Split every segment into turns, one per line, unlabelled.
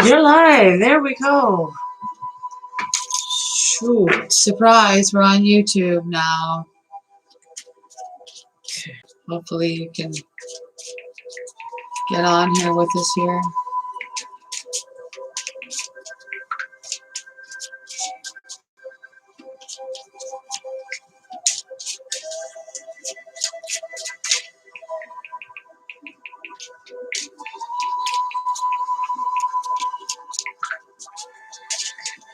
You're live. There we go.
Shoot. Surprise, we're on YouTube now. Hopefully you can get on here with us here.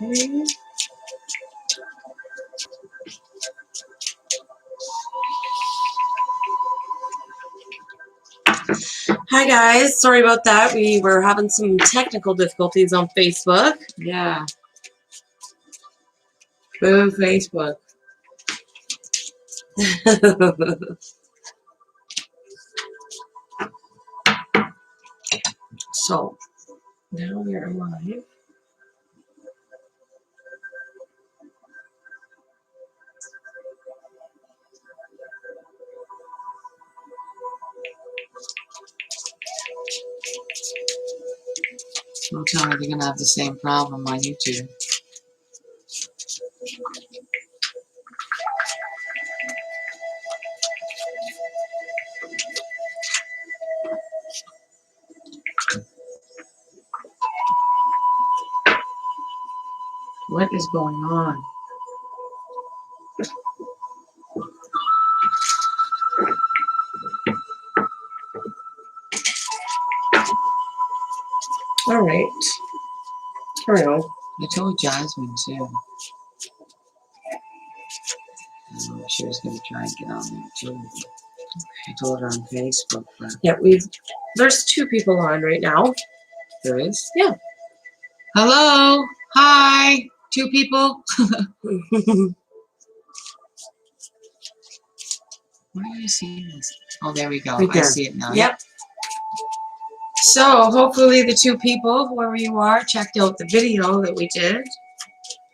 Okay. Hi guys, sorry about that. We were having some technical difficulties on Facebook.
Yeah. Boo, Facebook.
So, now we're live.
Don't tell me they're going to have the same problem on YouTube. What is going on?
All right. Carry on.
I told Jasmine too. She was going to try and get on there too. I told her on Facebook, but
Yeah, there's 2 people on right now.
there is?
Yeah.
Hello. Hi. 2 people. Where are you seeing this? Oh, there we go.
Right there.
I see it now.
Yep.
So hopefully the 2 people, whoever you are, checked out the video that we did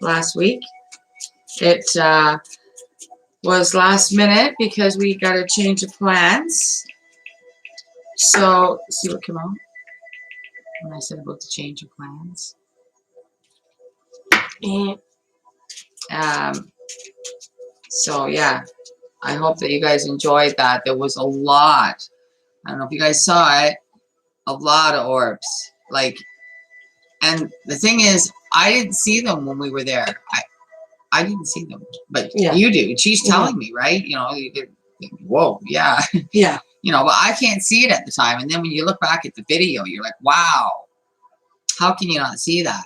last week. It was last minute because we got a change of plans. So see what came out when I said about the change of plans. So yeah, I hope that you guys enjoyed that. There was a lot. I don't know if you guys saw it. A lot of orbs. Like, and the thing is, I didn't see them when we were there. I didn't see them, but
Yeah.
you do. She's telling me, right? You know, you get, whoa, yeah.
Yeah.
You know, but I can't see it at the time. And then when you look back at the video, you're like, wow, how can you not see that?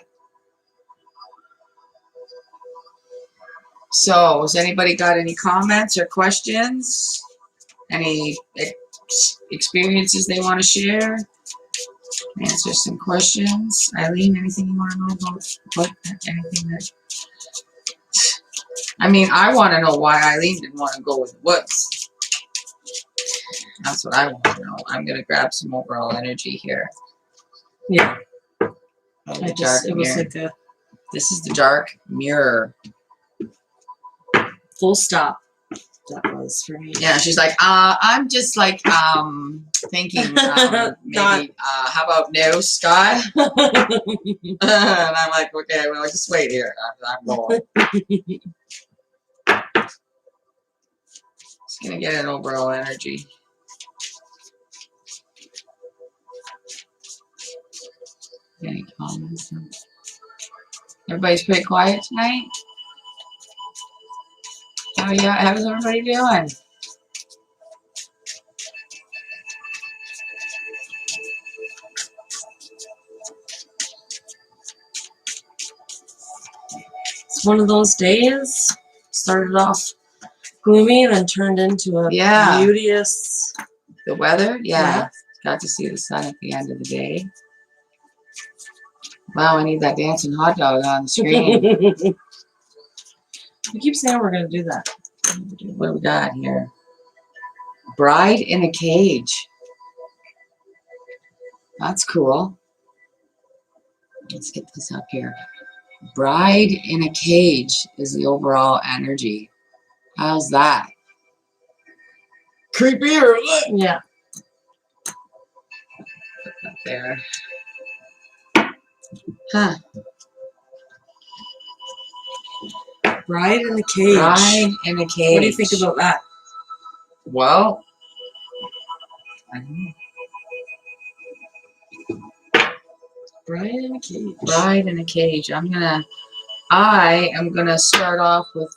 So, has anybody got any comments or questions? Any experiences they want to share? Answer some questions. Eileen, anything you want to know about anything that... I mean, I want to know why Eileen didn't want to go with the woods. That's what I want to know. I'm going to grab some overall energy here.
Yeah.
It
was like a...
This is the dark mirror.
Full stop. That was for me.
Yeah, she's like, I'm just like thinking maybe how about no, Scott? And I'm like, okay, well, just wait here. I'm going. Just gonna get an overall energy. Any comments? Everybody's pretty quiet tonight. Oh yeah, how's everybody doing?
It's one of those days. Started off gloomy, then turned into a beauteous.
The weather, yeah. Got to see the sun at the end of the day. Wow, I need that dancing hot dog on the screen.
We keep saying we're going to do that.
What do we got here? Bride in a cage. That's cool. Let's get this up here. Bride in a cage is the overall energy. How's that? Creepier, look.
Yeah.
Put that there. Huh.
Bride in a cage.
Bride in a cage.
What do you think about that?
Well, I don't know.
Bride in a cage.
Bride in a cage. I am gonna start off with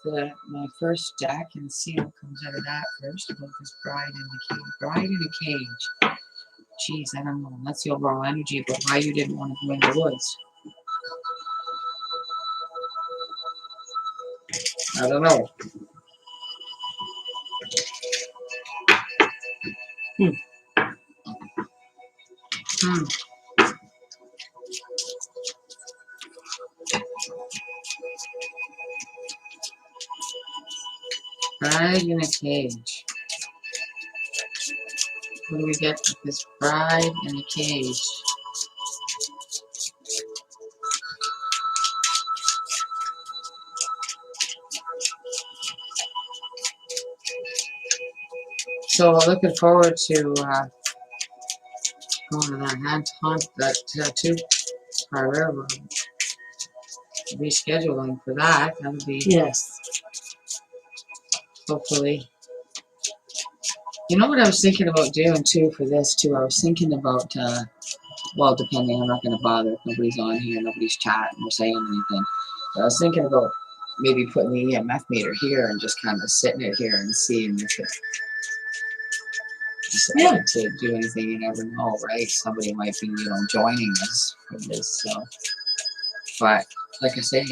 my first deck and see what comes out of that first about this bride in a cage. Bride in a cage. Jeez, I don't know. That's the overall energy, but why you didn't want to go in the woods? I don't know. Bride in a cage. What do we get with this bride in a cage? So we're looking forward to going to that tattoo parlor. Rescheduling for that. That would be hopefully. You know what I was thinking about doing too for this too? I was thinking about well, depending, I'm not going to bother if nobody's on here, nobody's chatting or saying anything. But I was thinking about maybe putting the EMF meter here and just kind of sitting it here and seeing if it decided to do anything. You never know, right? Somebody might be, joining us for this. So, but like I say,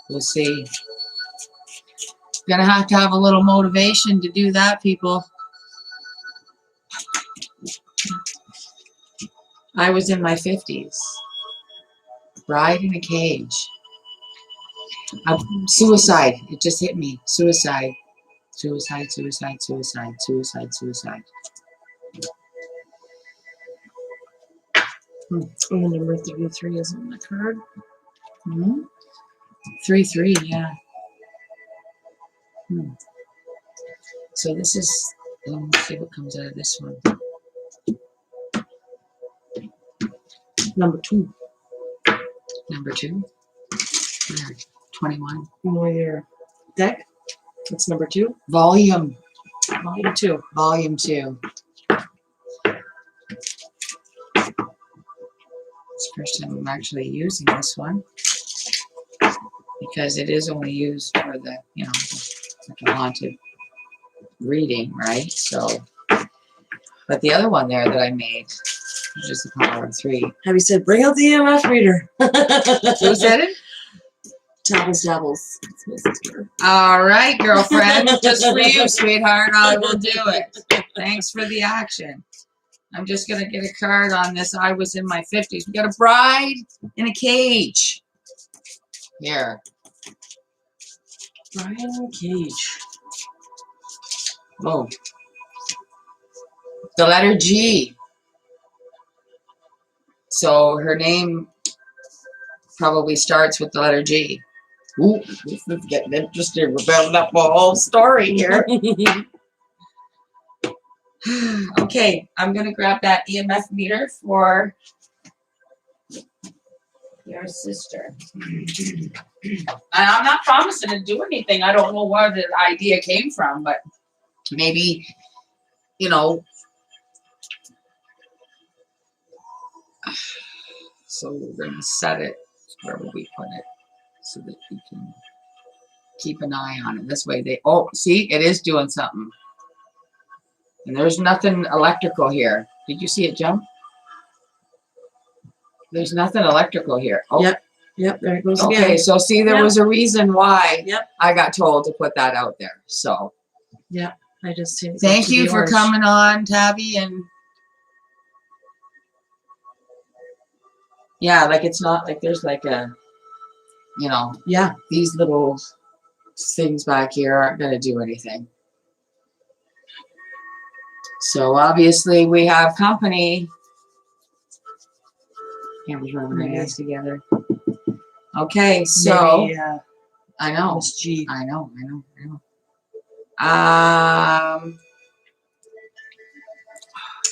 we'll see. Gonna have to have a little motivation to do that, people. I was in my 50s. Bride in a cage. Suicide. It just hit me. Suicide. Suicide, suicide, suicide, suicide, suicide.
And the number 33 is on the card.
3-3, yeah. So this is, let's see what comes out of this one.
Number 2.
Number 2? Yeah, 21.
Know your deck? That's number 2.
Volume.
Volume 2.
Volume 2. It's the first time I'm actually using this one. Because it is only used for the, like a haunted reading, right? So, but the other one there that I made, which is the Power of 3.
Have you said, bring out the EMF reader?
Who said it?
Dabbles. It's my sister.
All right, girlfriend. Just for you, sweetheart, I will do it. Thanks for the action. I'm just going to get a card on this. I was in my 50s. We got a bride in a cage. Here.
Bride in a cage.
Oh. The letter G. So her name probably starts with the letter G. Ooh, this is getting interesting. We're building up a whole story here. Okay, I'm going to grab that EMF meter for your sister. And I'm not promising to do anything. I don't know where the idea came from, but maybe, So we're going to set it. Where will we put it? So that we can keep an eye on it. This way see, it is doing something. And there's nothing electrical here. Did you see it jump? There's nothing electrical here. Oh.
Yep, there it goes again.
Okay, so see, there was a reason why
Yep.
I got told to put that out there. So.
Yeah, I just see it.
Thank you for coming on, Tabby. And yeah, like it's not like there's like a, these little things back here aren't going to do anything. So obviously we have company. Can't be rubbing our hands together. Okay, so
maybe,
I know.
Miss G.
I know.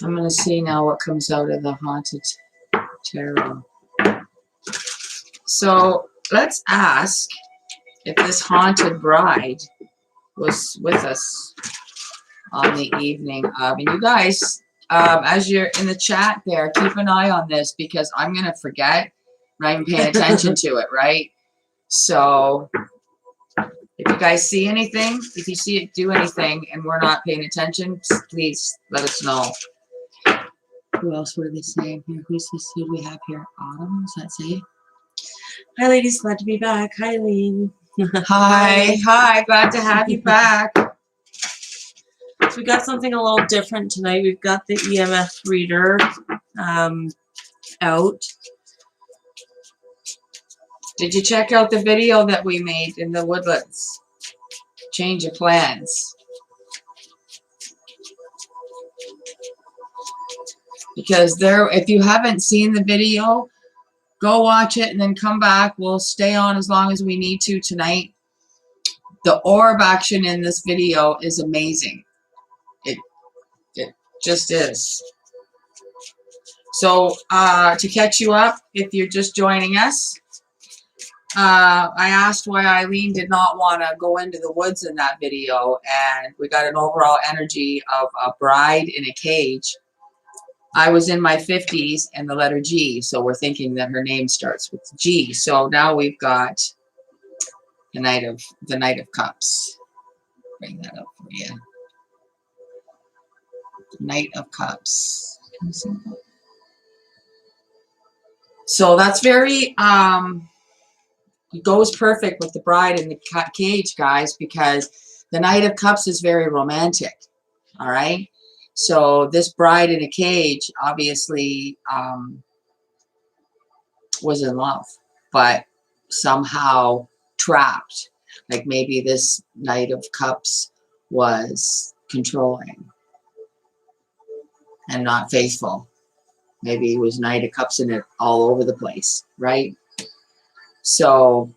I'm gonna see now what comes out of the haunted Tarot. So let's ask if this haunted bride was with us on the evening of. And you guys, as you're in the chat there, keep an eye on this because I'm going to forget. Not even paying attention to it, right? So if you guys see anything, if you see it do anything and we're not paying attention, please let us know. Who else were they saying here? Who do we have here? Autumn, does that say?
Hi, ladies. Glad to be back. Hi, Eileen.
Hi. Glad to have you back.
So we got something a little different tonight. We've got the EMF reader out.
Did you check out the video that we made in the Woodlands? Change of plans. Because if you haven't seen the video, go watch it and then come back. We'll stay on as long as we need to tonight. The orb action in this video is amazing. It just is. So to catch you up, if you're just joining us, I asked why Eileen did not want to go into the woods in that video, and we got an overall energy of a bride in a cage. I was in my 50s and the letter G, so we're thinking that her name starts with G. So now we've got the Knight of Cups. Bring that up for you. Knight of Cups. Can you see that? So that's very it goes perfect with the bride in the cage, guys, because the Knight of Cups is very romantic. All right. So this bride in a cage obviously was in love, but somehow trapped. Like maybe this Knight of Cups was controlling and not faithful. Maybe he was Knight of Cups in it all over the place, right? So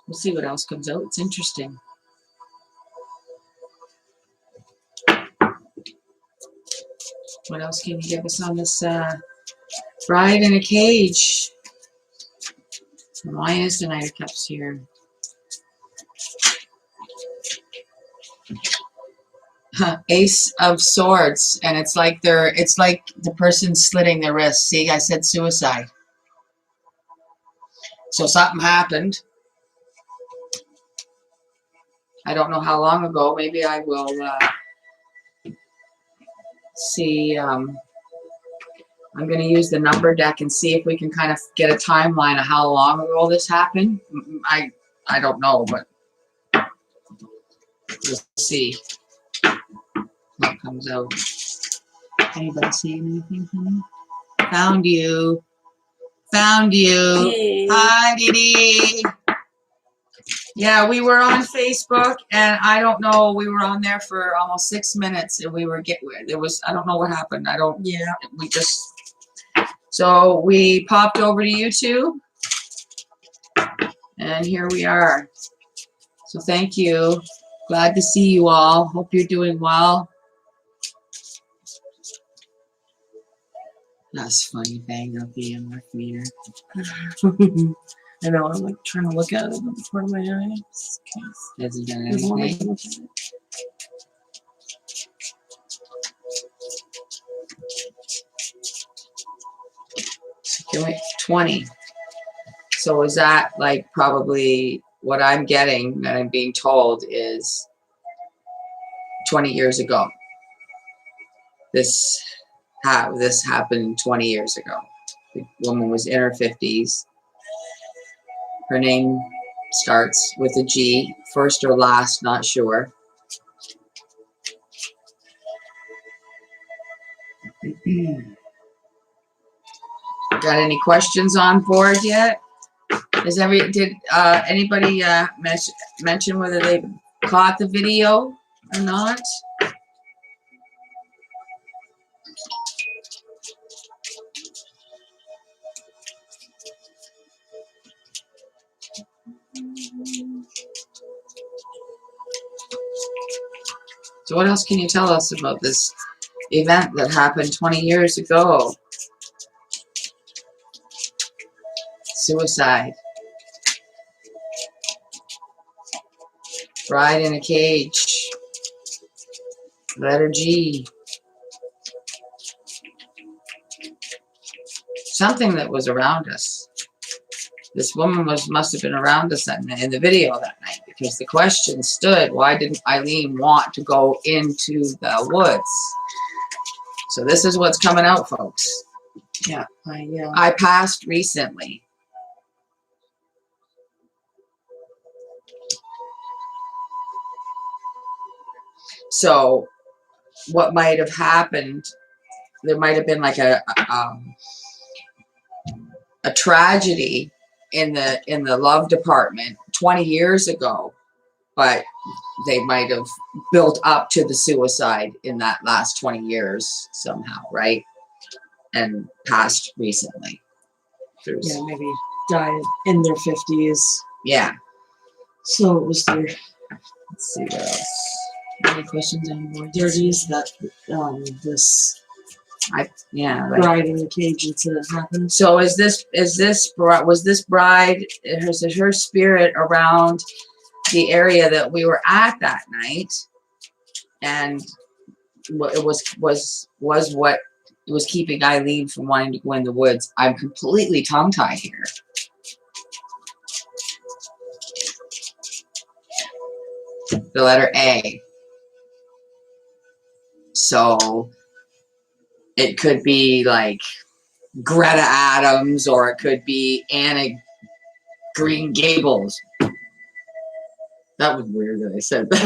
we'll see what else comes out. It's interesting. What else can you give us on this bride in a cage? Why is the Knight of Cups here? Ace of Swords, and it's like the person slitting their wrist. See, I said suicide. So something happened. I don't know how long ago. Maybe I will see. I'm going to use the number deck and see if we can kind of get a timeline of how long ago this happened. I don't know, but we'll see what comes out. Anybody seeing anything from me? Found you.
Hey.
Hi, Dee. Yeah, we were on Facebook, and I don't know. We were on there for almost 6 minutes, and I don't know what happened. So we popped over to YouTube, and here we are. So thank you. Glad to see you all. Hope you're doing well. That's funny. Bang up the EMF meter.
I know, I'm like trying to look at it in the corner of my eyes.
Hasn't done anything. So 20. So is that like probably what I'm getting that I'm being told is 20 years ago? This happened 20 years ago. The woman was in her 50s. Her name starts with a G, first or last, not sure. Got any questions on board yet? Did anybody mention whether they caught the video or not? So what else can you tell us about this event that happened 20 years ago? Suicide. Bride in a cage. Letter G. Something that was around us. This woman must have been around us in the video that night, because the question stood, why didn't Eileen want to go into the woods? So this is what's coming out, folks.
Yeah,
I passed recently. So what might have happened, there might have been like a tragedy in the love department 20 years ago, but they might have built up to the suicide in that last 20 years somehow, right? And passed recently.
Yeah, maybe died in their 50s.
Yeah.
So it was their,
Let's see what else. Any questions on board?
30s that this bride in the cage incident happened.
So was this bride, her spirit around the area that we were at that night, and it was what it was keeping Eileen from wanting to go in the woods. I'm completely tongue-tied here. The letter A. So it could be like Greta Adams, or it could be Anna Green Gables. That was weird that I said that.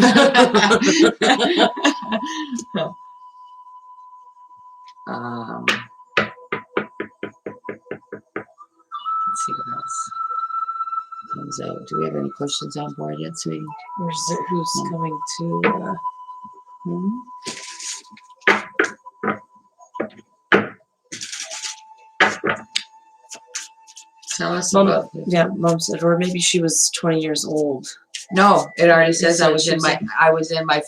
Let's see what else comes out. Do we have any questions on board yet, sweetie?
Who's coming to?
Tell us
Mom,
about.
Yeah, Mom said, or maybe she was 20 years old.
No, it already says I was in my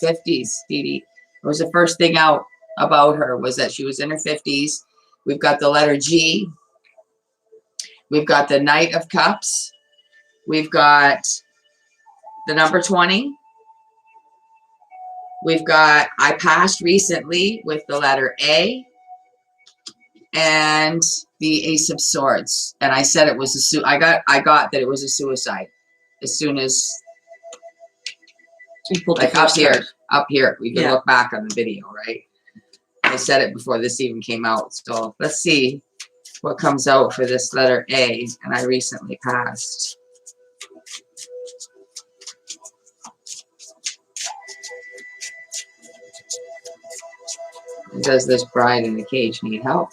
50s, Dee Dee. It was the first thing out about her was that she was in her 50s. We've got the letter G. We've got the Knight of Cups. We've got the number 20. We've got I passed recently with the letter A. And the Ace of Swords. And I said it was I got that it was a suicide as soon as, like up here, we can look back on the video, right? I said it before this even came out. So let's see what comes out for this letter A. And I recently passed. Does this bride in the cage need help?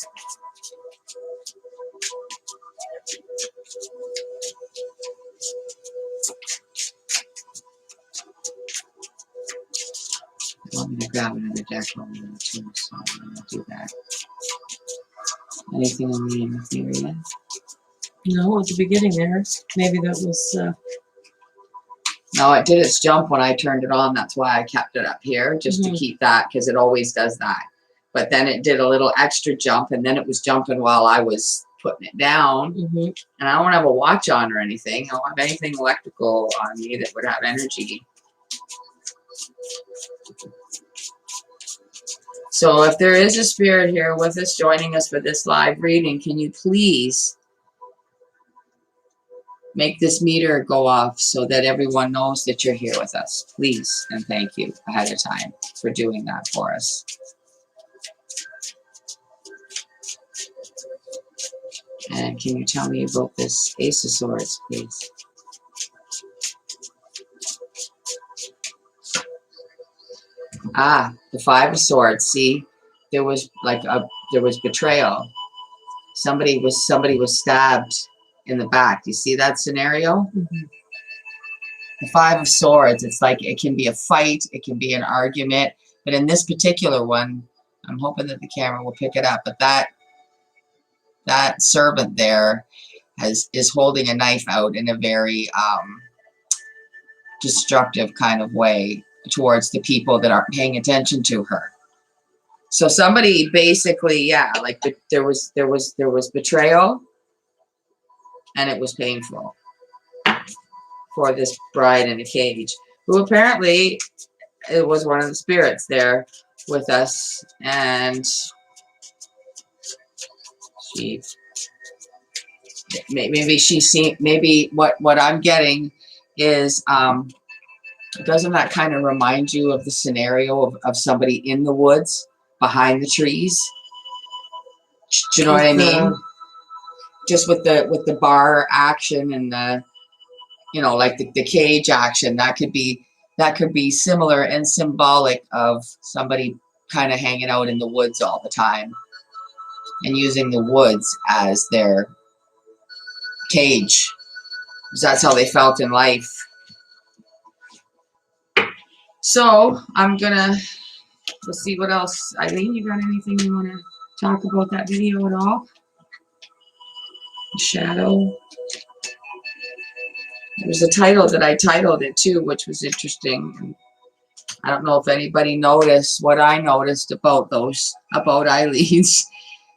I want me to grab another deck over there too, so I'm going to do that. Anything on the end of the area?
No, at the beginning there. Maybe that was...
No, it did its jump when I turned it on. That's why I kept it up here, just to keep that, because it always does that. But then it did a little extra jump, and then it was jumping while I was putting it down. And I don't have a watch on or anything. I don't have anything electrical on me that would have energy. So if there is a spirit here with us joining us for this live reading, can you please make this meter go off so that everyone knows that you're here with us? Please, and thank you ahead of time for doing that for us. And can you tell me about this Ace of Swords, please? Ah, the Five of Swords. See, there was betrayal. Somebody was stabbed in the back. Do you see that scenario? The Five of Swords. It's like it can be a fight, it can be an argument, but in this particular one, I'm hoping that the camera will pick it up. But that servant there is holding a knife out in a very destructive kind of way towards the people that aren't paying attention to her. So somebody basically, yeah, like there was betrayal, and it was painful for this bride in a cage, who apparently it was one of the spirits there with us, and she maybe she seen, maybe what I'm getting is doesn't that kind of remind you of the scenario of somebody in the woods behind the trees? Do you know what I mean? Just with the bar action and the, you know, like the cage action, that could be similar and symbolic of somebody kind of hanging out in the woods all the time and using the woods as their cage, because that's how they felt in life. So let's see what else. Eileen, you got anything you want to talk about that video at all? Shadow. There's a title that I titled it too, which was interesting. I don't know if anybody noticed what I noticed about Eileen's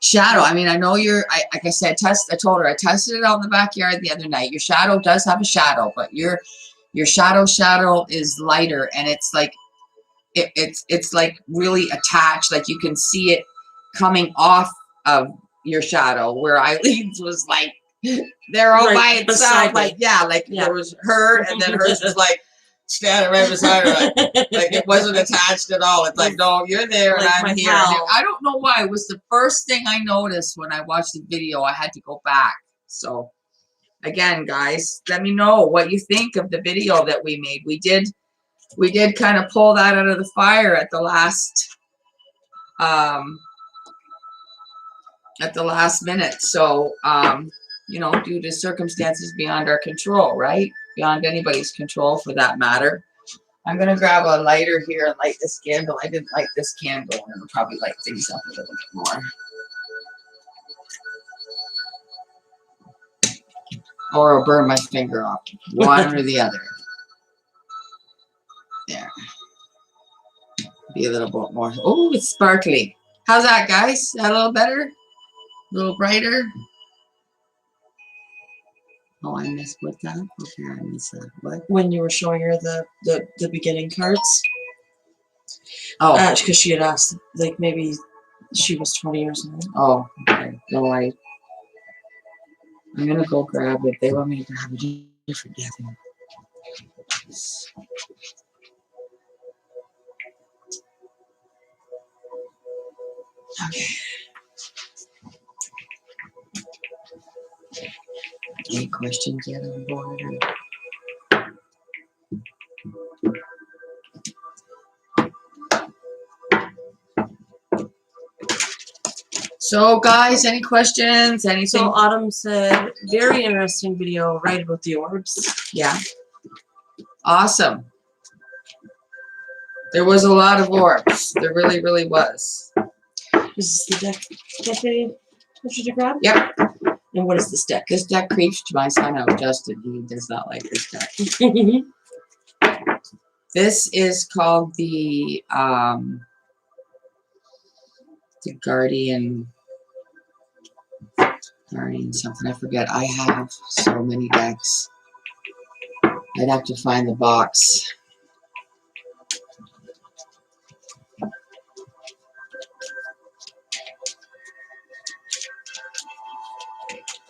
shadow. I mean, I know like I said, I told her I tested it out in the backyard the other night. Your shadow does have a shadow, but your shadow is lighter, and it's like it's like really attached. Like you can see it coming off of your shadow, where Eileen's was like they're all by itself. Like there was her, and then hers was like standing right beside her, like it wasn't attached at all. It's like, no, you're there, and I'm here. I don't know why. It was the first thing I noticed when I watched the video. I had to go back. So again, guys, let me know what you think of the video that we made. We did kind of pull that out of the fire at the last minute. So you know, due to circumstances beyond our control, right? Beyond anybody's control, for that matter. I'm going to grab a lighter here and light this candle. I didn't light this candle, and it'll probably light things up a little bit more. Or I'll burn my finger off. One or the other. There. Be a little bit more. Oh, it's sparkly. How's that, guys? Is that a little better? A little brighter? Oh, I missed what that? Okay, I missed that. What?
When you were showing her the beginning cards.
Oh.
Because she had asked, like, maybe she was 20 years old.
Oh, okay. No, I'm going to go grab it. They want me to grab a different thing. Okay. Any questions yet on board? So, guys, any questions? Anything?
So, Autumn said, very interesting video, right about the orbs.
Yeah. Awesome. There was a lot of orbs. There really, really was.
This is the deck that they told you to grab?
Yep.
And what is this deck?
This deck creeps to my son out, Justin. He does not like this deck. This is called the Guardian something. I forget. I have so many decks. I'd have to find the box.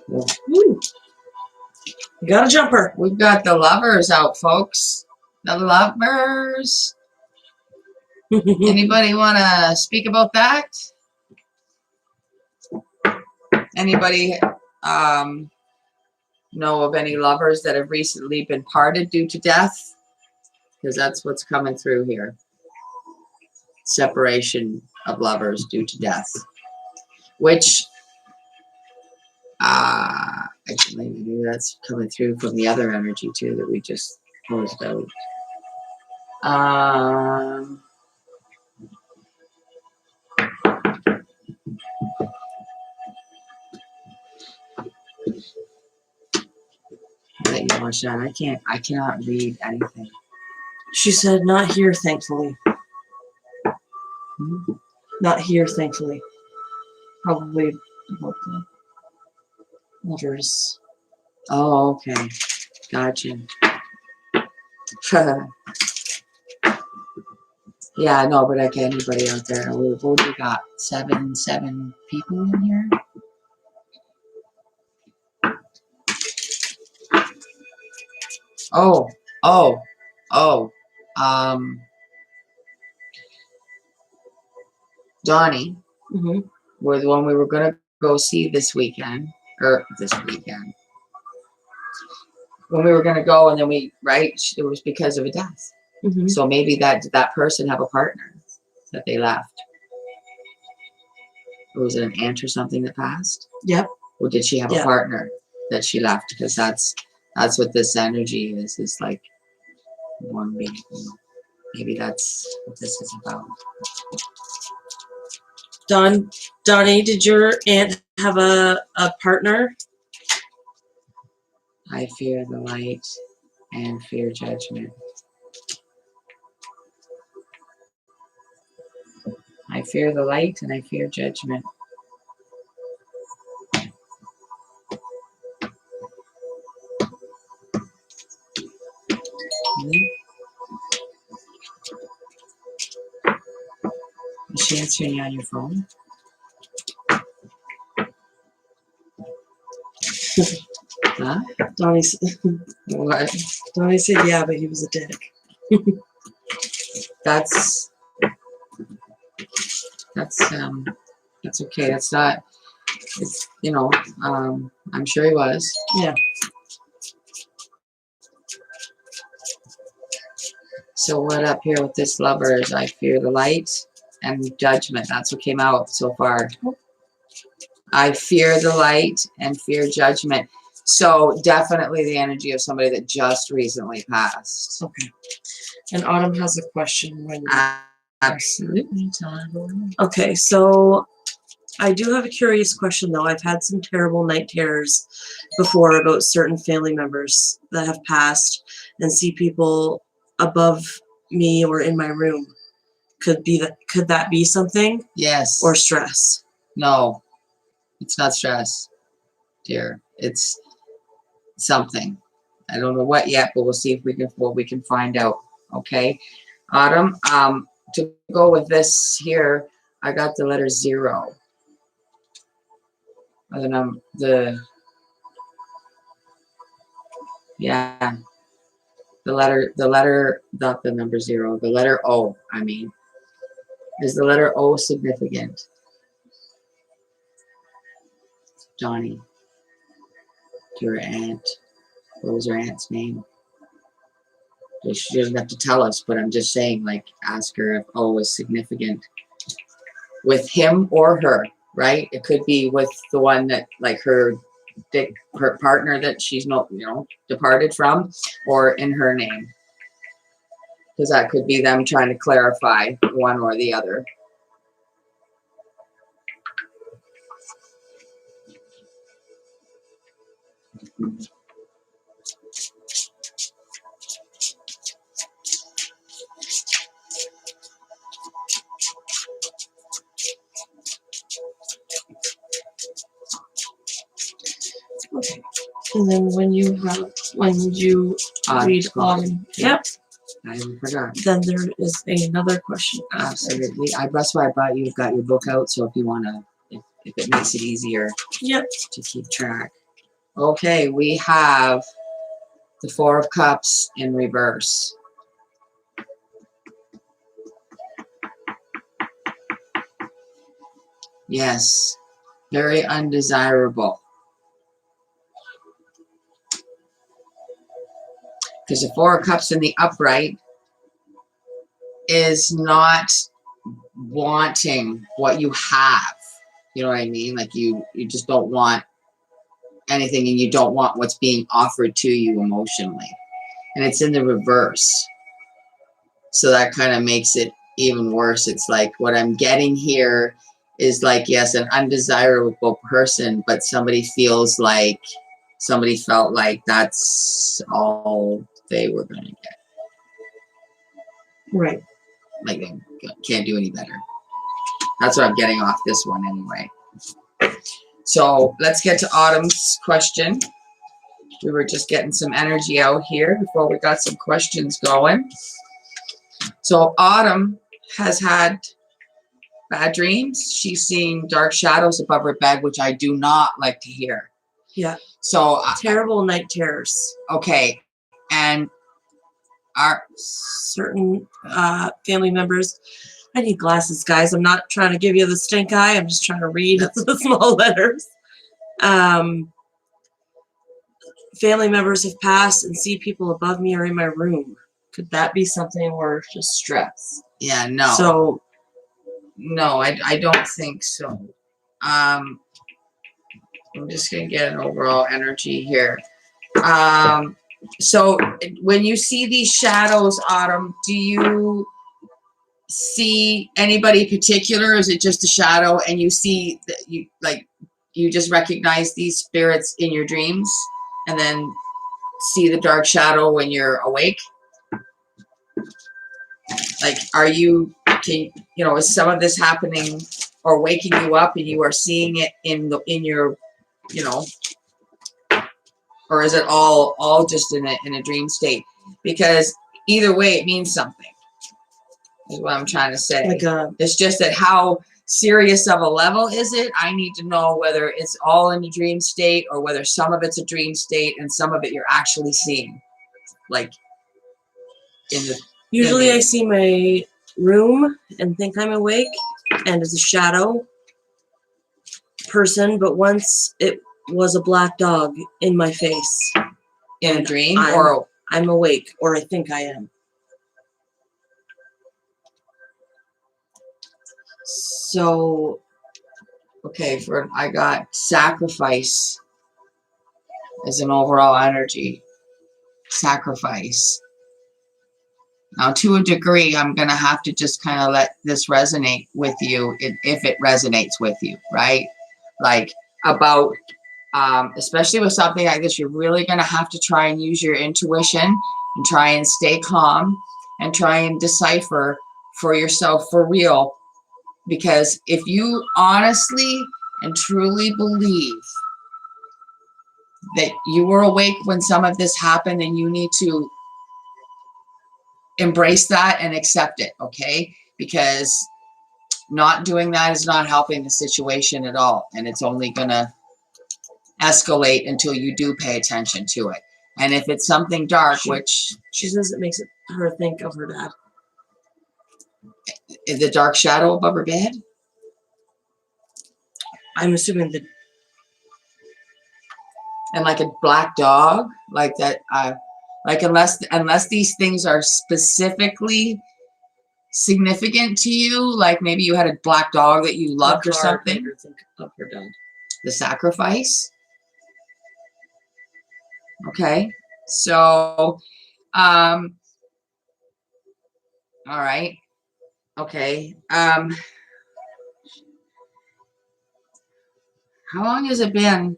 Woo. You got a jumper.
We've got the lovers out, folks. The lovers. Anybody want to speak about that? Anybody know of any lovers that have recently been parted due to death? Because that's what's coming through here. Separation of lovers due to death. Which, actually, maybe that's coming through from the other energy too that we just closed out. Let you watch that. I cannot read anything.
She said, not here, thankfully. Not here, thankfully. Probably about the lovers.
Oh, okay. Gotcha. Yeah, no, but like anybody out there, what we got? Seven people in here? Oh, oh, oh. Donnie were the one we were gonna go see this weekend, when we were gonna go, and then it was because of a death. So maybe that person have a partner that they left. Or was it an aunt or something that passed?
Yep.
Or did she have a partner that she left? Because that's what this energy is. Is like one being. Maybe that's what this is about.
Donnie, did your aunt have a partner?
I fear the light and fear judgment. I fear the light and I fear judgment. Is she answering you on your phone? Huh?
Donnie said,
What?
Donnie said, yeah, but he was a dick.
That's okay. That's not, it's, I'm sure he was.
Yeah.
So what up here with this lover is I fear the light and judgment. That's what came out so far. I fear the light and fear judgment. So definitely the energy of somebody that just recently passed.
Okay. And Autumn has a question.
Absolutely.
Okay, so I do have a curious question, though. I've had some terrible night terrors before about certain family members that have passed, and see people above me or in my room. Could that be something?
Yes.
Or stress?
No, it's not stress, dear. It's something. I don't know what yet, but we'll see if we can find out. Okay, Autumn. To go with this here, I got the letter 0. The letter, not the number 0. The letter O. I mean, is the letter O significant? Johnny, to your aunt. What was her aunt's name? She doesn't have to tell us, but I'm just saying, like, ask her if O is significant with him or her, right? It could be with the one that, like, her partner that she's not, departed from, or in her name. Because that could be them trying to clarify one or the other.
Okay. And then when you read on, yep.
I forgot.
Then there is another question.
Absolutely. That's why I brought you've got your book out, so if you want to, if it makes it easier to keep track. Okay, we have the 4 of Cups in reverse. Yes, very undesirable. Because the 4 of Cups in the upright is not wanting what you have. You know what I mean? Like you just don't want anything, and you don't want what's being offered to you emotionally. And it's in the reverse. So that kind of makes it even worse. It's like what I'm getting here is like, yes, an undesirable person, but somebody felt like that's all they were going to get.
Right.
Like they can't do any better. That's what I'm getting off this one anyway. So let's get to Autumn's question. We were just getting some energy out here before we got some questions going. So Autumn has had bad dreams. She's seeing dark shadows above her bed, which I do not like to hear.
Yeah.
So
terrible night terrors.
Okay. And our
certain family members. I need glasses, guys. I'm not trying to give you the stink eye. I'm just trying to read the small letters. Family members have passed and see people above me or in my room. Could that be something or just stress?
Yeah, no.
So,
no, I don't think so. I'm just going to get an overall energy here. So when you see these shadows, Autumn, do you see anybody particular? Or is it just a shadow and you see that you just recognize these spirits in your dreams and then see the dark shadow when you're awake? Like, is some of this happening or waking you up and you are seeing it in your, or is it all just in a dream state? Because either way, it means something. Is what I'm trying to say. It's just that how serious of a level is it? I need to know whether it's all in a dream state or whether some of it's a dream state and some of it you're actually seeing, like in the.
Usually, I see my room and think I'm awake, and it's a shadow person. But once it was a black dog in my face
in a dream,
or I'm awake, or I think I am. So,
okay, I got sacrifice as an overall energy. Sacrifice. Now, to a degree, I'm going to have to just kind of let this resonate with you if it resonates with you, right? Like about, especially with something like this, you're really going to have to try and use your intuition and try and stay calm and try and decipher for yourself for real. Because if you honestly and truly believe that you were awake when some of this happened, and you need to embrace that and accept it, okay? Because not doing that is not helping the situation at all, and it's only going to escalate until you do pay attention to it. And if it's something dark, which
she says it makes her think of her dad.
Is the dark shadow above her bed?
I'm assuming that.
And like a black dog, like that, like unless these things are specifically significant to you, like maybe you had a black dog that you loved or something.
Think of her dad.
The sacrifice. Okay, so, all right, okay. How long has it been?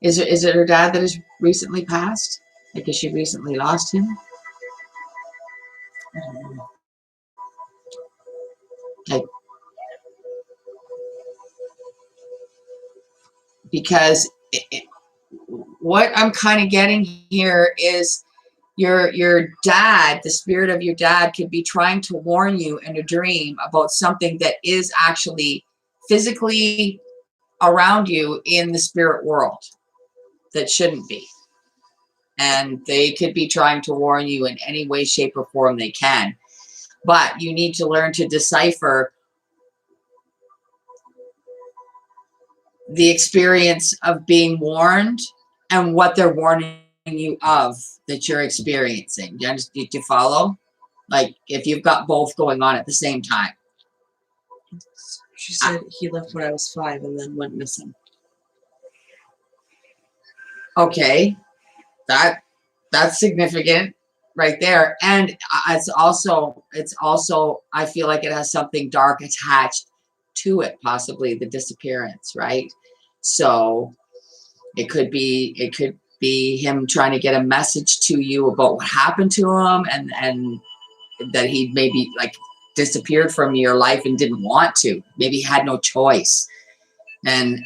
Is it her dad that has recently passed? Like, has she recently lost him? I don't know. Like, because what I'm kind of getting here is your dad, the spirit of your dad, could be trying to warn you in a dream about something that is actually physically around you in the spirit world that shouldn't be. And they could be trying to warn you in any way, shape, or form they can. But you need to learn to decipher the experience of being warned and what they're warning you of that you're experiencing. Do you follow? Like if you've got both going on at the same time.
She said he left when I was 5 and then went missing.
Okay, that's significant right there. And it's also I feel like it has something dark attached to it, possibly the disappearance, right? So it could be him trying to get a message to you about what happened to him, and that he maybe like disappeared from your life and didn't want to. Maybe he had no choice. And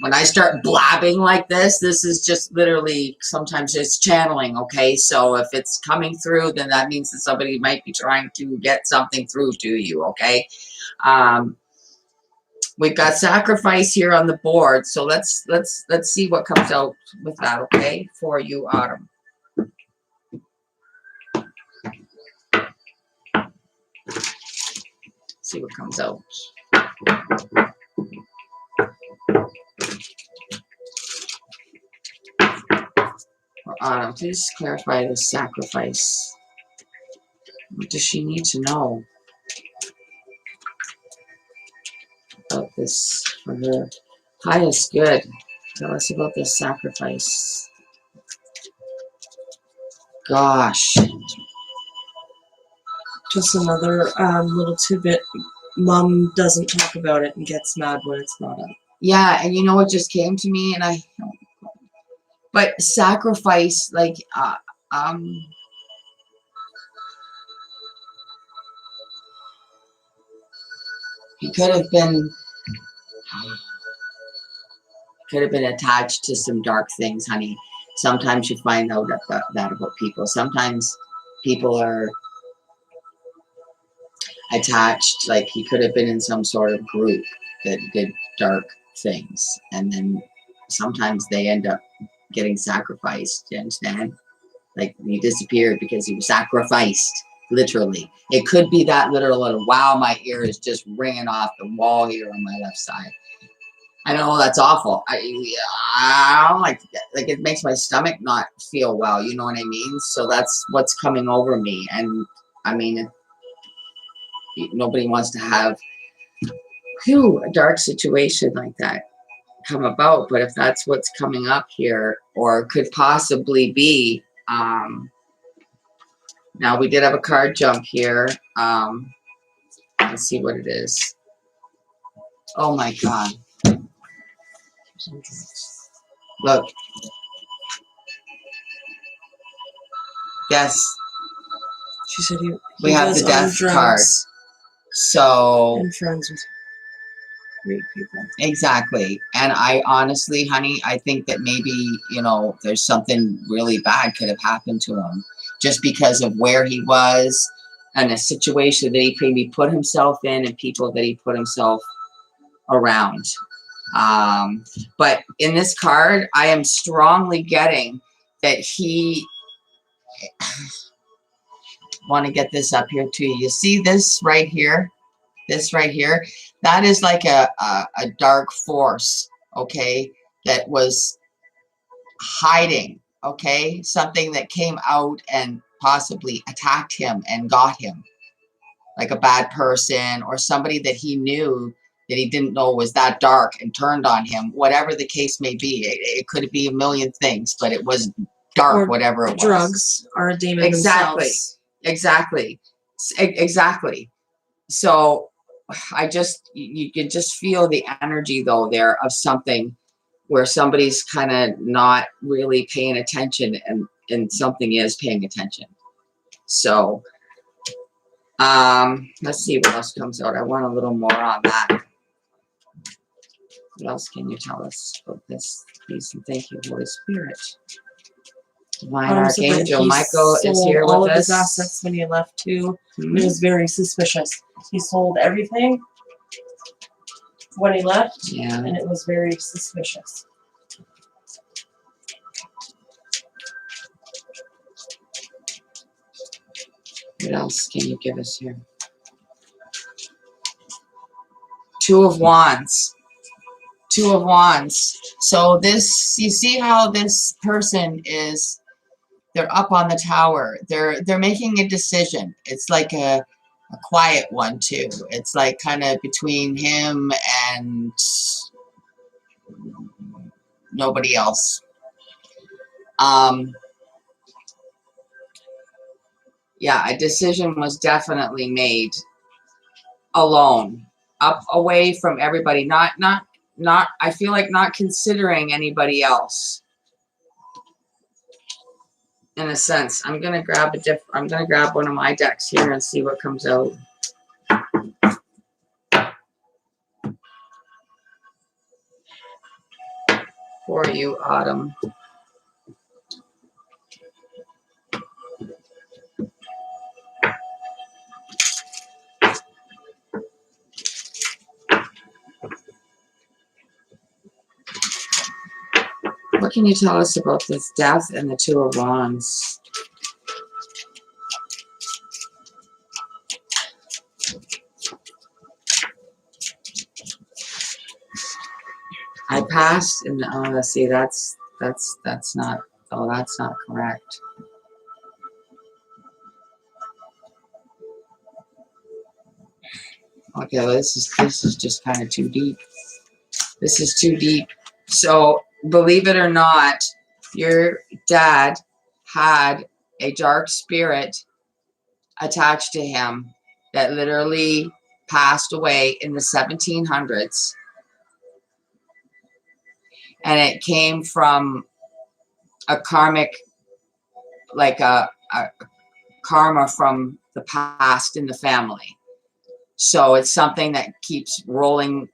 When I start blabbing like this is just literally sometimes it's channeling, okay? So if it's coming through, then that means that somebody might be trying to get something through to you, okay? We've got sacrifice here on the board, so let's see what comes out with that, okay? For you, Autumn. See what comes out. Autumn, please clarify the sacrifice. What does she need to know about this for her highest good? Tell us about this sacrifice. Gosh.
Just another little tidbit. Mom doesn't talk about it and gets mad when it's not up.
Yeah, and you know what just came to me, and but sacrifice, like, he could have been attached to some dark things, honey. Sometimes you find out that about people. Sometimes people are attached, like he could have been in some sort of group that did dark things, and then sometimes they end up getting sacrificed. You understand? Like he disappeared because he was sacrificed, literally. It could be that literal. And wow, my ear is just ringing off the wall here on my left side. I know that's awful. I don't like that. Like it makes my stomach not feel well. You know what I mean? So that's what's coming over me. And I mean, nobody wants to have a dark situation like that come about. But if that's what's coming up here, or could possibly be, now we did have a card jump here. Let's see what it is. Oh my God. Look. Yes.
She said
we have the death card. So.
And friends with great people.
Exactly. And I honestly, honey, I think that maybe, you know, there's something really bad could have happened to him just because of where he was and the situation that he maybe put himself in and people that he put himself around. But in this card, I am strongly getting that he want to get this up here to you. You see this right here? This right here? That is like a dark force, okay, that was hiding, okay? Something that came out and possibly attacked him and got him. Like a bad person or somebody that he knew that he didn't know was that dark and turned on him. Whatever the case may be. It could be a million things, but it was dark, or whatever it was.
Drugs are a demon themselves.
Exactly. So you can just feel the energy though there of something where somebody's kind of not really paying attention and something is paying attention. So let's see what else comes out. I want a little more on that. What else can you tell us about this? Please and thank you, Holy Spirit. Divine Archangel Michael is here with us.
All of his assets when he left too. It was very suspicious. He sold everything when he left, and it was very suspicious.
What else can you give us here? Two of Wands. So this, you see how this person is, they're up on the tower. They're making a decision. It's like a quiet one too. It's like kind of between him and nobody else. Yeah, a decision was definitely made alone, up away from everybody. Not. I feel like not considering anybody else. In a sense, I'm gonna grab one of my decks here and see what comes out.
for you, Autumn. What can you tell us about this death and the Two of Wands? I passed, and let's see, that's not. Oh, that's not correct. Okay, well, this is just kind of too deep. This is too deep. So, believe it or not, your dad had a dark spirit attached to him that literally passed away in the 1700s. And it came from a karmic, like a karma from the past in the family. So it's something that keeps rolling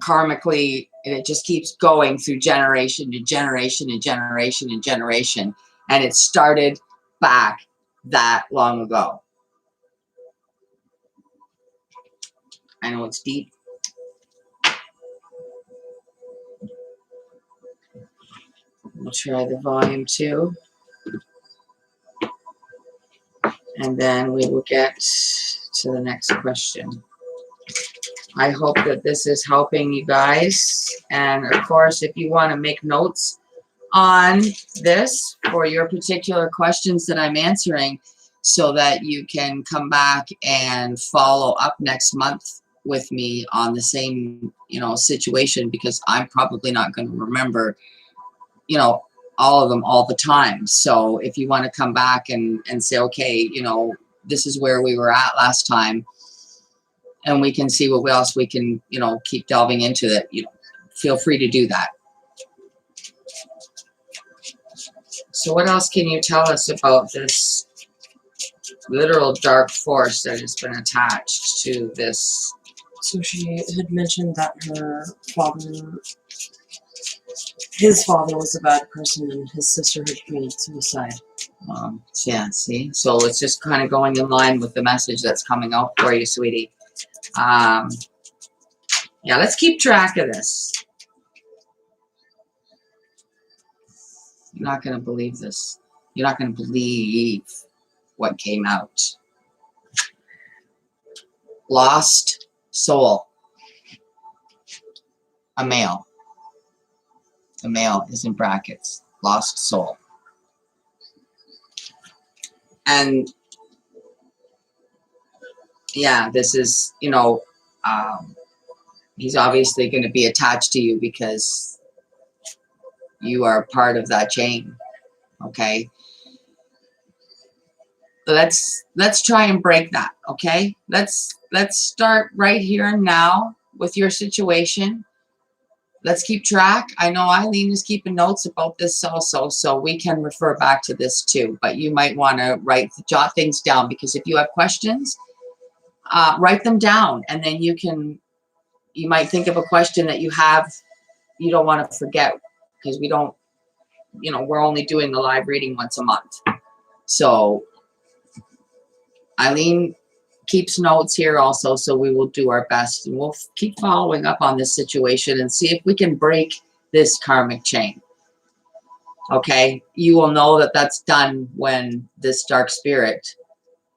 karmically, and it just keeps going through generation to generation and generation and generation. And it started back that long ago. I know it's deep. We'll try the volume 2. And then we will get to the next question. I hope that this is helping you guys. And of course, if you want to make notes on this for your particular questions that I'm answering, so that you can come back and follow up next month with me on the same, situation, because I'm probably not going to remember, all of them all the time. So if you want to come back and say, okay, this is where we were at last time, and we can see what else we can, keep delving into that, feel free to do that. So what else can you tell us about this literal dark force that has been attached to this?
So she had mentioned that his father was a bad person, and his sister had committed suicide.
Yeah, see? So it's just kind of going in line with the message that's coming out for you, sweetie. Yeah, let's keep track of this. You're not going to believe this. You're not going to believe what came out. Lost soul. A male. The male is in brackets. Lost soul. And yeah, this is, he's obviously going to be attached to you because you are part of that chain. Okay. Let's try and break that. Okay. Let's start right here and now with your situation. Let's keep track. I know Eileen is keeping notes about this also, so we can refer back to this too. But you might want to jot things down, because if you have questions, write them down, and then you might think of a question that you don't want to forget, because we don't, we're only doing the live reading once a month. So Eileen keeps notes here also, so we will do our best, and we'll keep following up on this situation and see if we can break this karmic chain. Okay, you will know that that's done when this dark spirit,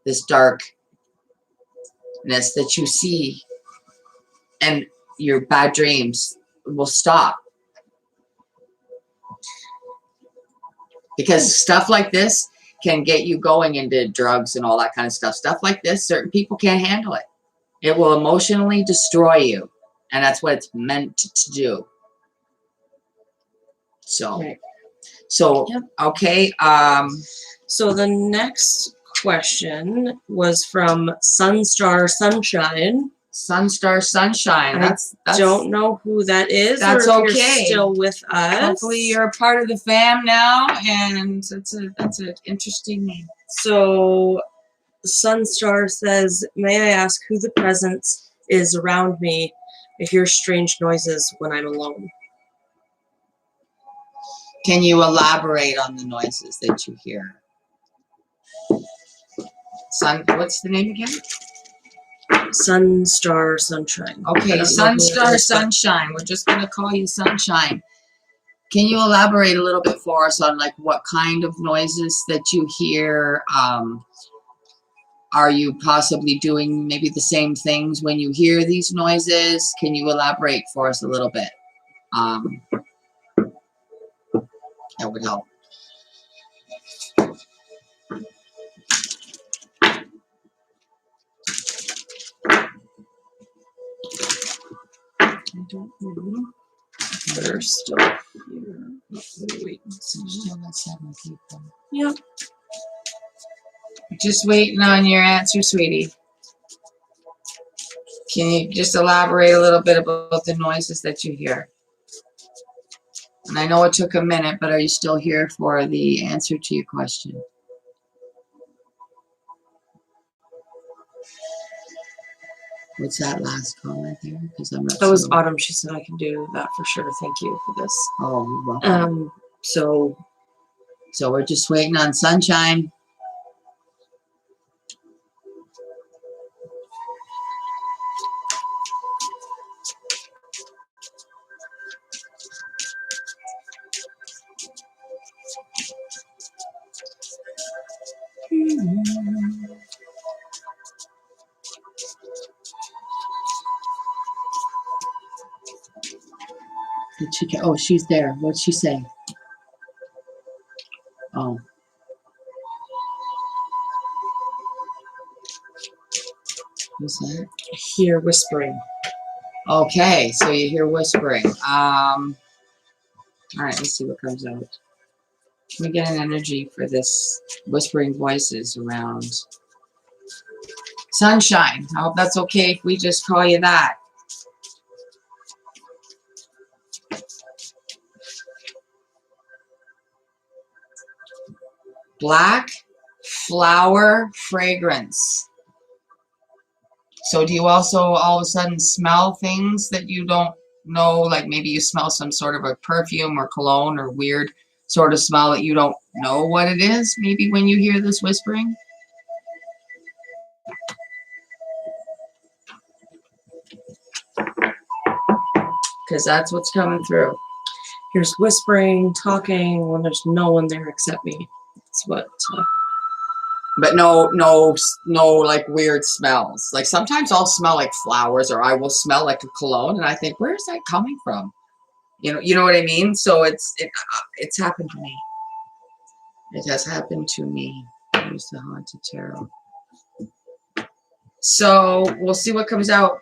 this darkness that you see, and your bad dreams will stop. Because stuff like this can get you going into drugs and all that kind of stuff. Stuff like this, certain people can't handle it. It will emotionally destroy you. And that's what it's meant to do. So,
Right.
Yep. Okay.
So the next question was from Sunstar Sunshine.
Sunstar Sunshine. That's
don't know who that is.
That's
or if
okay.
You're still with us.
Hopefully you're a part of the fam now, and that's an interesting name.
So Sunstar says, "May I ask who the presence is around me? I hear strange noises when I'm alone."
Can you elaborate on the noises that you hear? What's the name again?
Sun, Star, Sunshine. I
Okay,
don't know
Sun,
who it
Star,
is, but
Sunshine. We're just going to call you Sunshine. Can you elaborate a little bit for us on like what kind of noises that you hear? Are you possibly doing maybe the same things when you hear these noises? Can you elaborate for us a little bit? That would help.
I don't know. They're still here. Wait.
Still got 7 people.
Yep.
Just waiting on your answer, sweetie. Can you just elaborate a little bit about the noises that you hear? And I know it took a minute, but are you still here for the answer to your question? What's that last comment there? Because I'm not.
That was
seeing.
Autumn. She said I can do that for sure. Thank you for this.
Oh, you're welcome.
So
we're just waiting on Sunshine. Did she get, oh, she's there. What'd she say? Oh. Who's that?
I hear whispering.
Okay, so you hear whispering. All right, let's see what comes out. Can we get an energy for this whispering voices around Sunshine? I hope that's okay if we just call you that. Black flower fragrance. So do you also all of a sudden smell things that you don't know? Like maybe you smell some sort of a perfume or cologne or weird sort of smell that you don't know what it is, maybe when you hear this whispering? Because that's what's coming through.
Here's whispering, talking when there's no one there except me. That's what.
But no, like weird smells. Like sometimes I'll smell like flowers, or I will smell like a cologne, and I think, where's that coming from? You know what I mean? So it's happened to me. It has happened to me. Here's the haunted tarot. So we'll see what comes out.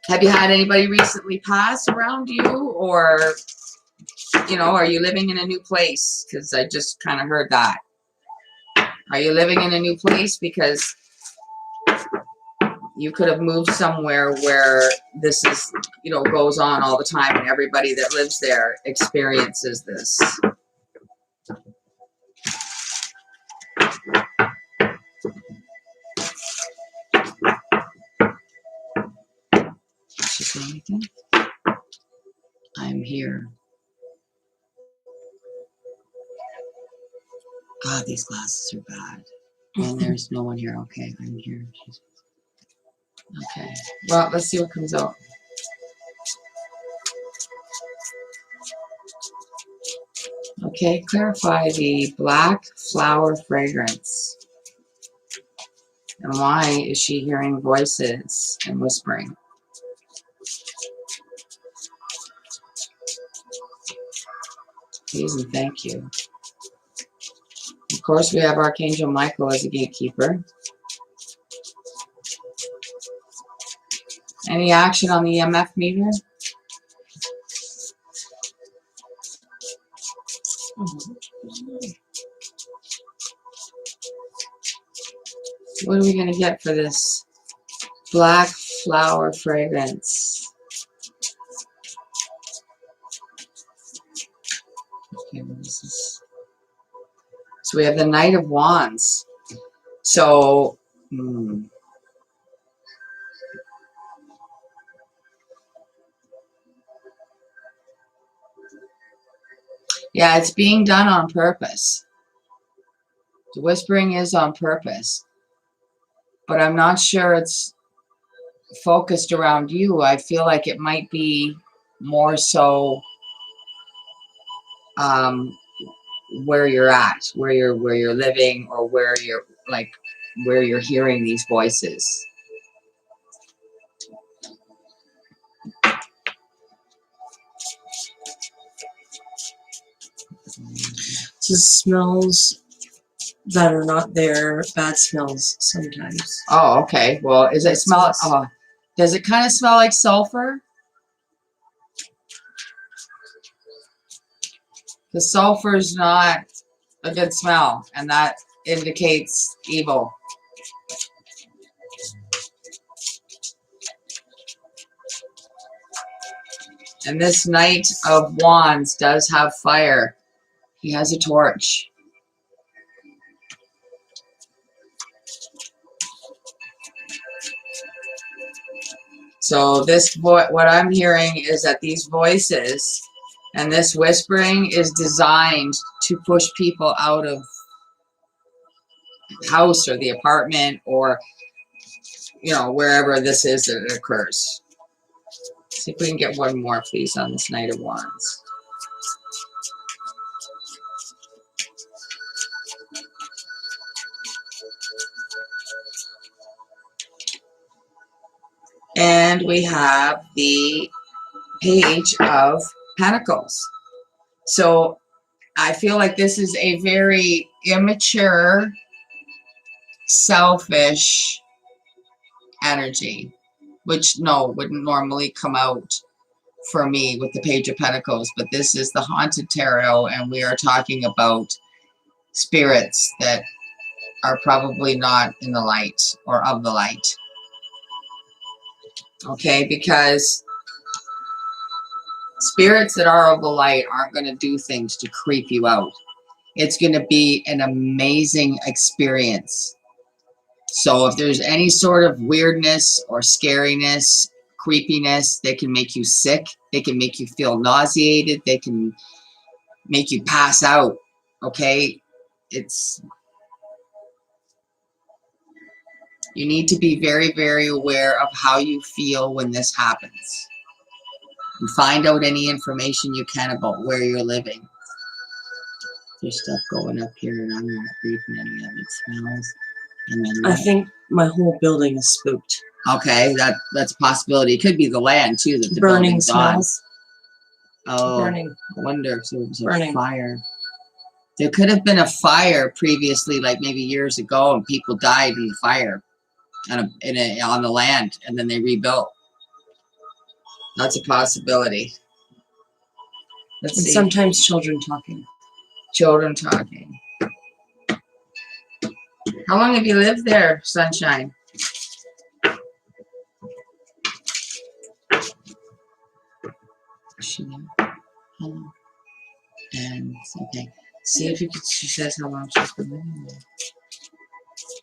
Have you had anybody recently pass around you, or are you living in a new place? Because I just kind of heard that. Are you living in a new place? Because you could have moved somewhere where this is, goes on all the time, and everybody that lives there experiences this. She say anything? I'm here. God, these glasses are bad. And there's no one here. Okay, I'm here. Okay. Well, let's see what comes out. Okay, clarify the black flower fragrance. And why is she hearing voices and whispering? Please and thank you. Of course, we have Archangel Michael as a gatekeeper. Any action on the EMF meter? What are we going to get for this black flower fragrance? Okay, what is this? So we have the Knight of Wands. So,
Yeah, it's being done on purpose. The whispering is on purpose. But I'm not sure it's focused around you. I feel like it might be more so where you're at, where you're living, or where you're hearing these voices.
So smells that are not there, bad smells sometimes.
Oh, okay. Well, is it smell? Does it kind of smell like sulfur? The sulfur is not a good smell, and that indicates evil. And this Knight of Wands does have fire. He has a torch. So what I'm hearing is that these voices and this whispering is designed to push people out of the house or the apartment, or wherever this is that it occurs. See if we can get one more, please, on this Knight of Wands. And we have the Page of Pentacles. So I feel like this is a very immature, selfish energy, which wouldn't normally come out for me with the Page of Pentacles, but this is the Haunted Tarot, and we are talking about spirits that are probably not in the light or of the light. Okay, because spirits that are of the light aren't going to do things to creep you out. It's going to be an amazing experience. So if there's any sort of weirdness or scariness, creepiness, they can make you sick. They can make you feel nauseated. They can make you pass out. Okay? You need to be very, very aware of how you feel when this happens. And find out any information you can about where you're living. There's stuff going up here and I'm not breathing any of it. Smells. And then
I think my whole building is spooked.
Okay, that's a possibility. It could be the land too that the
Burning
building's on.
smells.
Oh,
Burning.
I wonder if there was
Burning.
a fire. There could have been a fire previously, like maybe years ago, and people died in the fire on the land, and then they rebuilt. That's a possibility. Let's see.
Sometimes children talking.
Children talking. How long have you lived there, Sunshine? Hello. And okay. See if you could. She says how long she's been living there.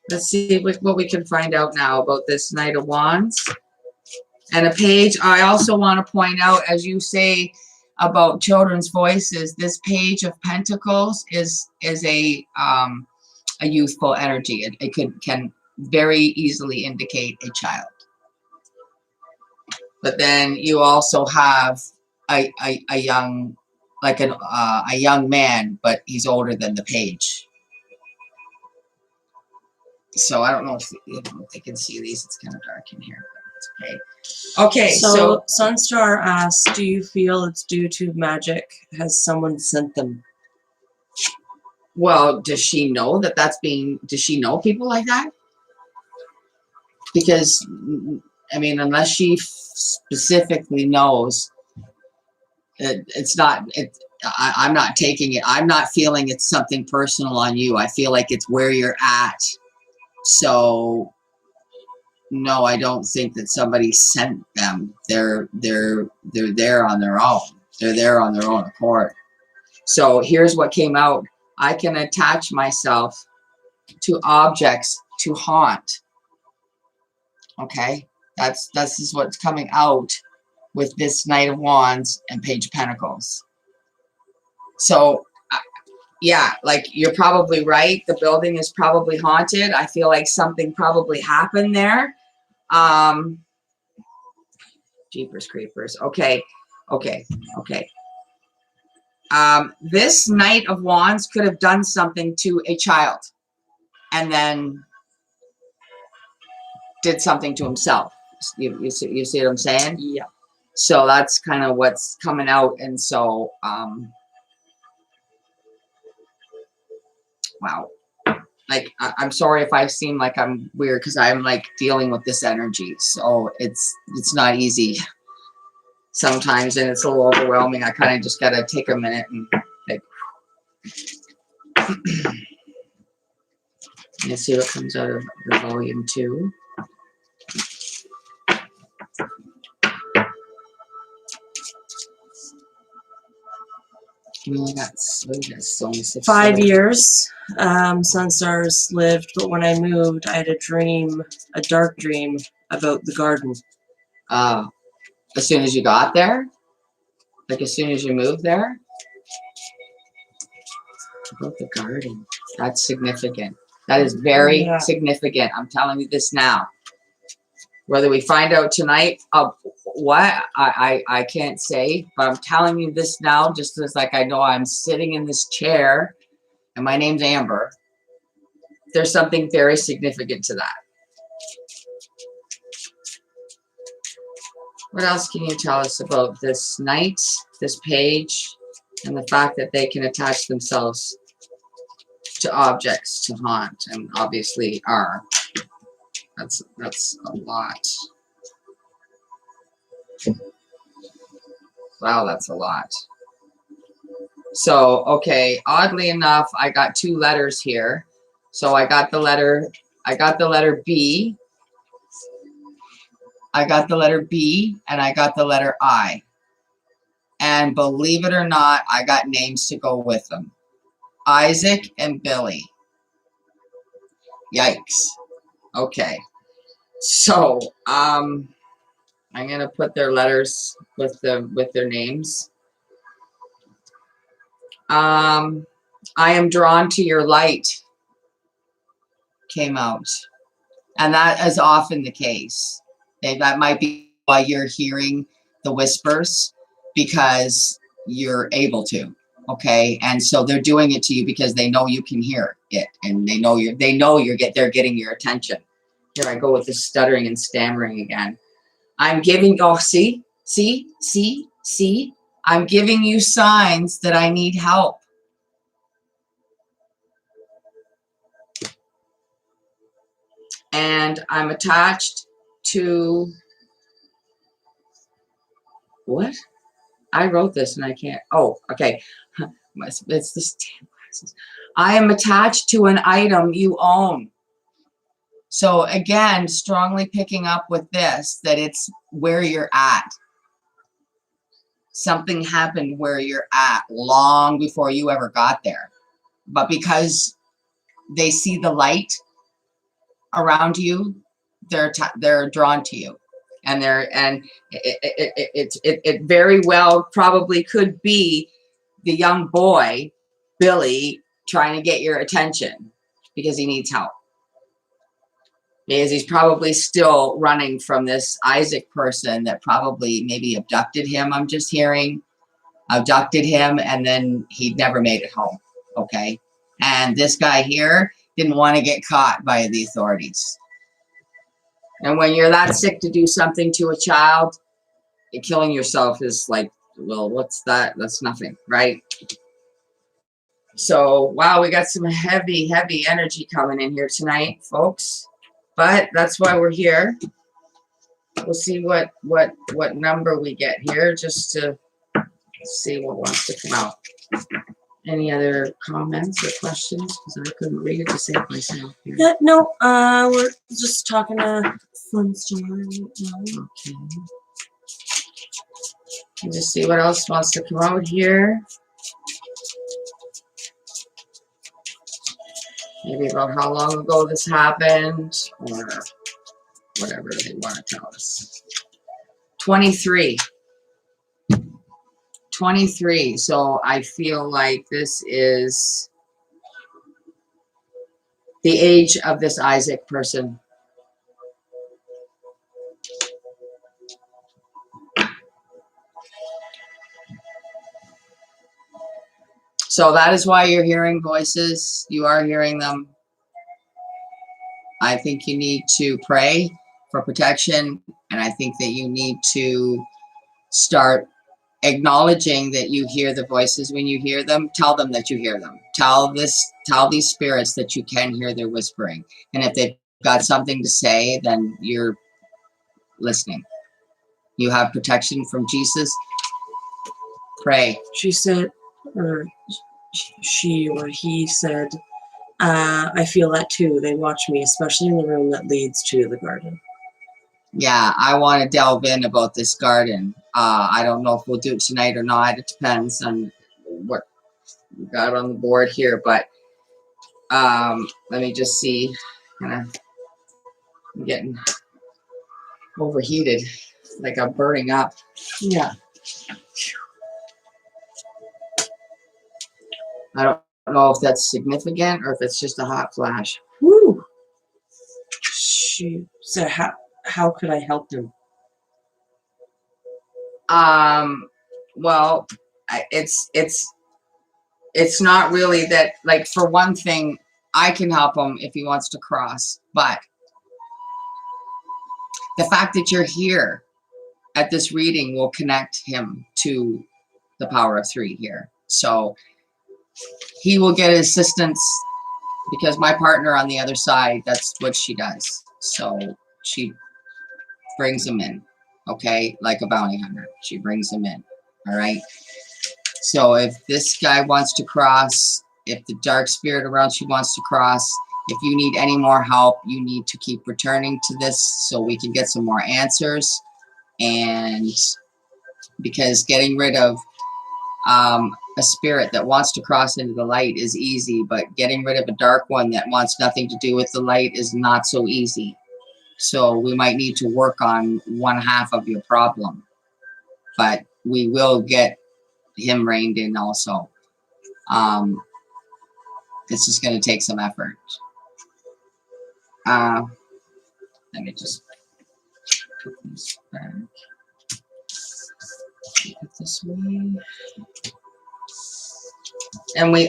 Let's see what we can find out now about this Knight of Wands and a page. I also want to point out, as you say about children's voices, this Page of Pentacles is a youthful energy. It can very easily indicate a child. But then you also have a young, like a young man, but he's older than the page. So I don't know if they can see these. It's kind of dark in here, but it's okay. Okay,
so Sunstar asks, do you feel it's due to magic? Has someone sent them?
Well, does she know that does she know people like that? Because, I mean, unless she specifically knows, it's not, I'm not taking it. I'm not feeling it's something personal on you. I feel like it's where you're at. So, no, I don't think that somebody sent them. They're there on their own. They're there on their own accord. So here's what came out. I can attach myself to objects to haunt. Okay, this is what's coming out with this Knight of Wands and Page of Pentacles. So, yeah, like you're probably right. The building is probably haunted. I feel like something probably happened there. Jeepers creepers. Okay. This Knight of Wands could have done something to a child and then did something to himself. You see what I'm saying?
Yeah.
So that's kind of what's coming out. And so, wow. Like, I'm sorry if I seem like I'm weird because I'm like dealing with this energy. So it's not easy sometimes, and it's a little overwhelming. I kind of just got to take a minute and like, let's see what comes out of the volume 2. We got so
5 years. Sun Stars lived, but when I moved, I had a dark dream about the garden.
As soon as you got there, like as soon as you moved there, about the garden. That's significant. That is very significant. I'm telling you this now. Whether we find out tonight what I can't say, but I'm telling you this now, just as like I know I'm sitting in this chair and my name's Amber. There's something very significant to that. What else can you tell us about this knight, this page, and the fact that they can attach themselves to objects to haunt, and obviously are. That's a lot. Wow, that's a lot. So, okay, oddly enough, I got 2 letters here. So I got the letter B. I got the letter B and I got the letter I. And believe it or not, I got names to go with them. Isaac and Billy. Yikes. Okay. So, I'm gonna put their letters with their names. I am drawn to your light came out, and that is often the case. That might be why you're hearing the whispers, because you're able to. Okay, and so they're doing it to you because they know you can hear it, and they're getting your attention. Here I go with the stuttering and stammering again. I'm giving, see, I'm giving you signs that I need help. And I'm attached to, what? I wrote this and I can't, oh, okay. It's this damn glasses. I am attached to an item you own. So again, strongly picking up with this, that it's where you're at. Something happened where you're at long before you ever got there. But because they see the light around you, they're drawn to you. And it very well probably could be the young boy, Billy, trying to get your attention because he needs help. Because he's probably still running from this Isaac person that probably maybe abducted him, I'm just hearing. Abducted him, and then he never made it home. Okay? And this guy here didn't want to get caught by the authorities. And when you're that sick to do something to a child, killing yourself is like, well, what's that? That's nothing, right? So, wow, we got some heavy energy coming in here tonight, folks. But that's why we're here. We'll see what number we get here, just to see what wants to come out. Any other comments or questions? Because I couldn't read it to save myself here.
Yeah, no, we're just talking to Sunstorm.
Okay. And just see what else wants to come out here. Maybe about how long ago this happened, or whatever they want to tell us. 23.
23. So I feel like this is the age of this Isaac person. So that is why you're hearing voices. You are hearing them. I think you need to pray for protection. And I think that you need to start acknowledging that you hear the voices. When you hear them, tell them that you hear them. Tell these spirits that you can hear their whispering. And if they've got something to say, then you're listening. You have protection from Jesus. Pray.
She said, or she or he said, I feel that too. They watch me, especially in the room that leads to the garden.
Yeah, I want to delve in about this garden. I don't know if we'll do it tonight or not. It depends on what we got on the board here. But let me just see. I'm getting overheated, like I'm burning up.
Yeah.
I don't know if that's significant or if it's just a hot flash.
Woo. She said, how could I help them?
Well, it's not really that. Like, for one thing, I can help him if he wants to cross, but the fact that you're here at this reading will connect him to the power of 3 here. So he will get assistance, because my partner on the other side, that's what she does. So she brings him in, okay? Like a bounty hunter. She brings him in, all right? So if this guy wants to cross, if the dark spirit around you wants to cross, if you need any more help, you need to keep returning to this so we can get some more answers. And because getting rid of a spirit that wants to cross into the light is easy, but getting rid of a dark one that wants nothing to do with the light is not so easy. So we might need to work on one half of your problem, but we will get him reined in also. It's just going to take some effort. Let me just put this back. Keep it this way. And we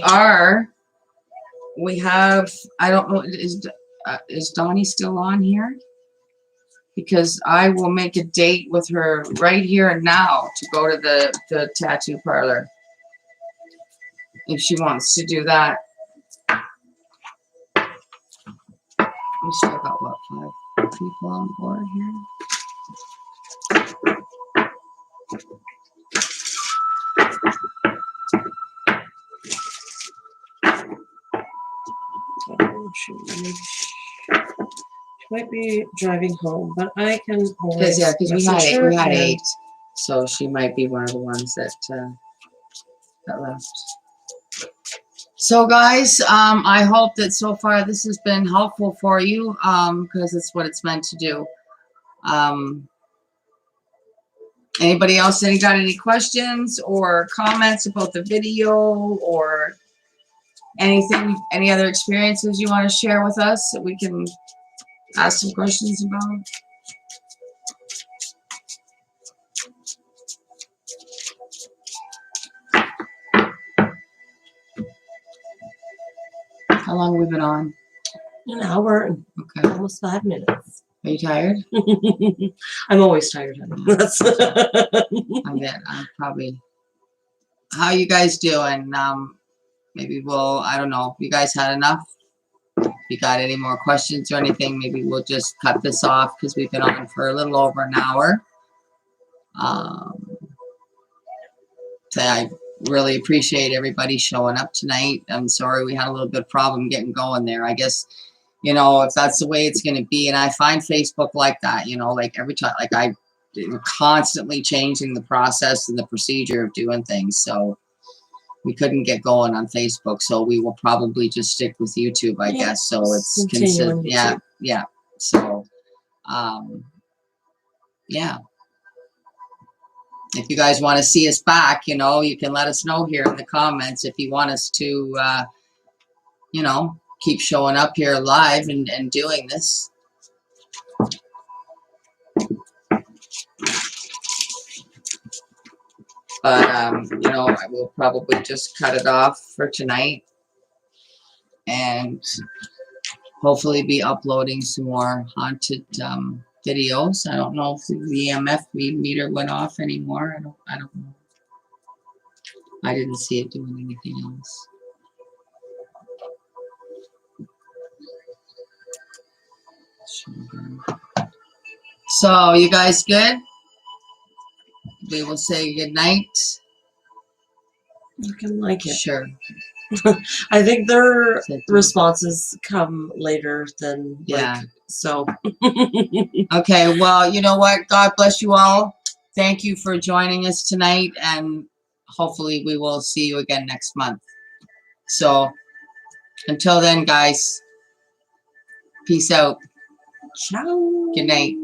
have, I don't know, is Donnie still on here? Because I will make a date with her right here and now to go to the tattoo parlor, if she wants to do that. We still got, what, 5 people on board here?
She might be driving home, but I can always
Because we had
message her
we had
and-
8, so she might be one of the ones that left. So guys, I hope that so far this has been helpful for you, because it's what it's meant to do. Anybody else got any questions or comments about the video, or anything, any other experiences you want to share with us that we can ask some questions about? How long have we been on?
An hour and
Okay.
almost 5 minutes.
Are you tired?
I'm always tired. That's
I'm probably. How you guys doing? Maybe we'll, I don't know, you guys had enough? If you got any more questions or anything, maybe we'll just cut this off, because we've been on for a little over an hour. So I really appreciate everybody showing up tonight. I'm sorry we had a little bit of problem getting going there. I guess, if that's the way it's going to be. And I find Facebook like that, like every time, like I'm constantly changing the process and the procedure of doing things. So we couldn't get going on Facebook. So we will probably just stick with YouTube, I guess. So it's consistent. Yeah. Yeah. So, yeah. if you guys want to see us back, you know, you can let us know here in the comments if you want us to, you know, keep showing up here live and doing this. But, you know, I will probably just cut it off for tonight and hopefully be uploading some more haunted videos. I don't know if the EMF meter went off anymore. I don't know. I didn't see it doing anything else. So, you guys good? We will say good night.
Looking like it.
Sure.
I think their
Is it-
responses come later than
Yeah.
like so.
Okay, well, you know what? God bless you all. Thank you for joining us tonight, and hopefully we will see you again next month. So, until then, guys, peace out.
Ciao.
Good night.